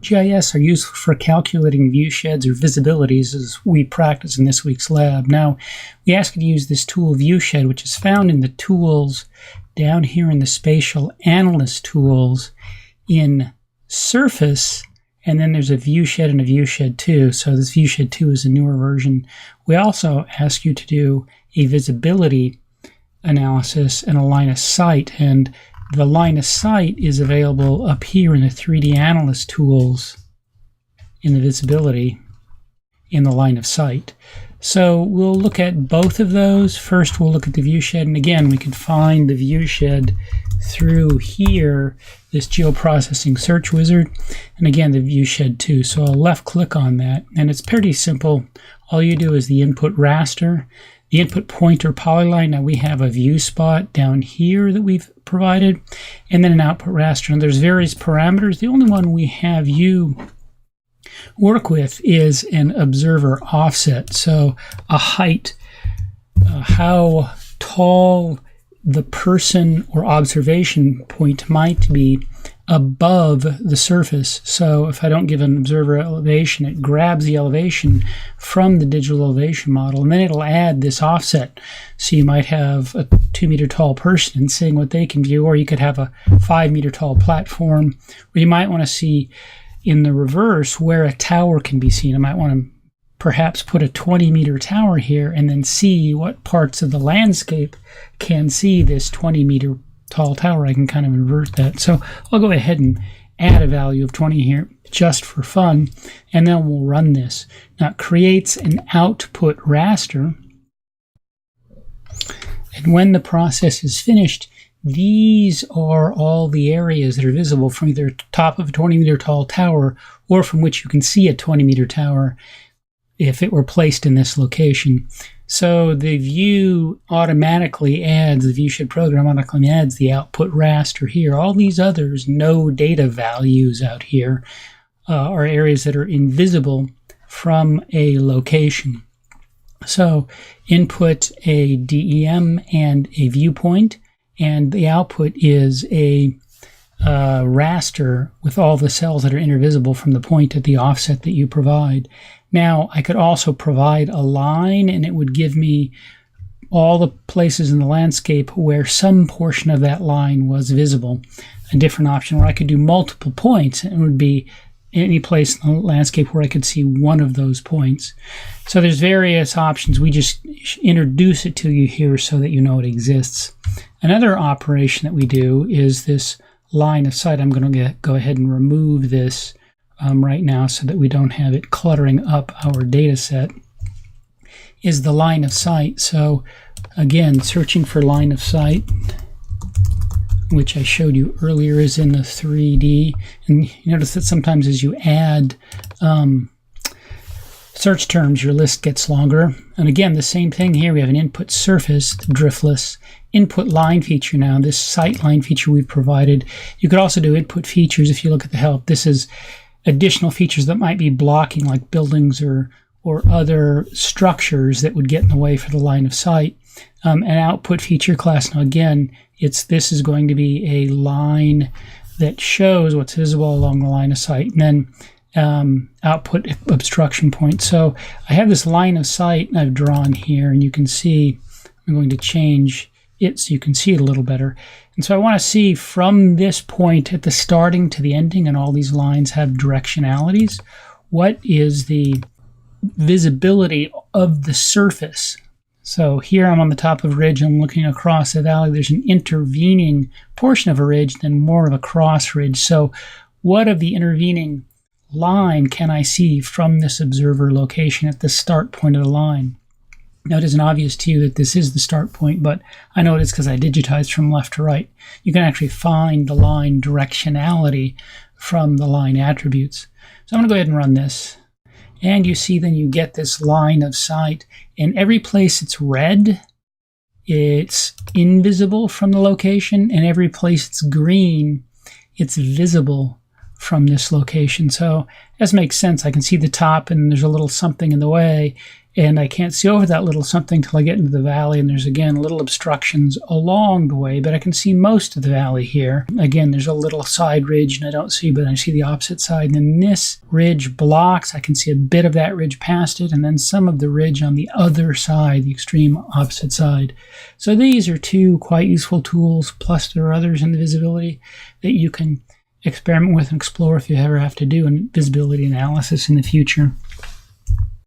GIS are useful for calculating view sheds or visibilities as we practice in this week's lab. Now, we ask you to use this tool view shed, which is found in the tools down here in the Spatial Analyst tools in Surface, and then there's a view shed and a view shed 2. So this view shed 2 is a newer version. We also ask you to do a visibility analysis and a line of sight, and the line of sight is available up here in the 3D Analyst tools in the visibility in the line of sight. So we'll look at both of those. First, we'll look at the view shed, and again, we can find the view shed through here, this geoprocessing search wizard, and again, the view shed 2. So I'll left click on that, and it's pretty simple. All you do is the input raster, the input pointer polyline. Now we have a view spot down here that we've provided, and then an output raster. And there's various parameters. The only one we have you work with is an observer offset. So a height, how tall the person or observation point might be above the surface. So if I don't give an observer elevation, it grabs the elevation from the digital elevation model, and then it'll add this offset. So you might have a 2-meter tall person and seeing what they can view, or you could have a 5-meter tall platform, or you might want to see in the reverse where a tower can be seen. I might want to perhaps put a 20-meter tower here and then see what parts of the landscape can see this 20-meter tall tower. I can kind of invert that. So I'll go ahead and add a value of 20 here just for fun, and then we'll run this. Now it creates an output raster, and when the process is finished, these are all the areas that are visible from either top of a 20-meter tall tower or from which you can see a 20-meter tower if it were placed in this location. So the view automatically adds, the view shed program automatically adds the output raster here. All these others, no data values out here, are areas that are invisible from a location. So input a DEM and a viewpoint, and the output is a raster with all the cells that are intervisible from the point at the offset that you provide. Now, I could also provide a line, and it would give me all the places in the landscape where some portion of that line was visible. A different option where I could do multiple points, and it would be any place in the landscape where I could see one of those points. So there's various options. We just introduce it to you here so that you know it exists. Another operation that we do is this line of sight. I'm going to go ahead and remove this right now so that we don't have it cluttering up our data set, is the line of sight. So again, searching for line of sight, which I showed you earlier is in the 3D. And you notice that sometimes as you add search terms, your list gets longer. And again, the same thing here. We have an input surface, the driftless, input line feature now, this sight line feature we've provided. You could also do input features if you look at the help. This is additional features that might be blocking, like buildings or other structures that would get in the way for the line of sight. An output feature class. Now again, this is going to be a line that shows what's visible along the line of sight, and then output obstruction point. So I have this line of sight I've drawn here, and you can see I'm going to change it so you can see it a little better. And so I want to see from this point at the starting to the ending, and all these lines have directionalities, what is the visibility of the surface. So here I'm on the top of a ridge, I'm looking across a valley, there's an intervening portion of a ridge, then more of a cross ridge. So what of the intervening line can I see from this observer location at the start point of the line? Now, it isn't obvious to you that this is the start point, but I know it is because I digitized from left to right. You can actually find the line directionality from the line attributes. So I'm going to go ahead and run this. And you see then you get this line of sight. In every place it's red, it's invisible from the location. And every place it's green, it's visible from this location. So this makes sense. I can see the top and there's a little something in the way, and I can't see over that little something till I get into the valley, and there's again little obstructions along the way, but I can see most of the valley here. Again, there's a little side ridge and I don't see, but I see the opposite side. And then this ridge blocks, I can see a bit of that ridge past it, and then some of the ridge on the other side, the extreme opposite side. So these are two quite useful tools, plus there are others in the visibility that you can experiment with and explore if you ever have to do a visibility analysis in the future.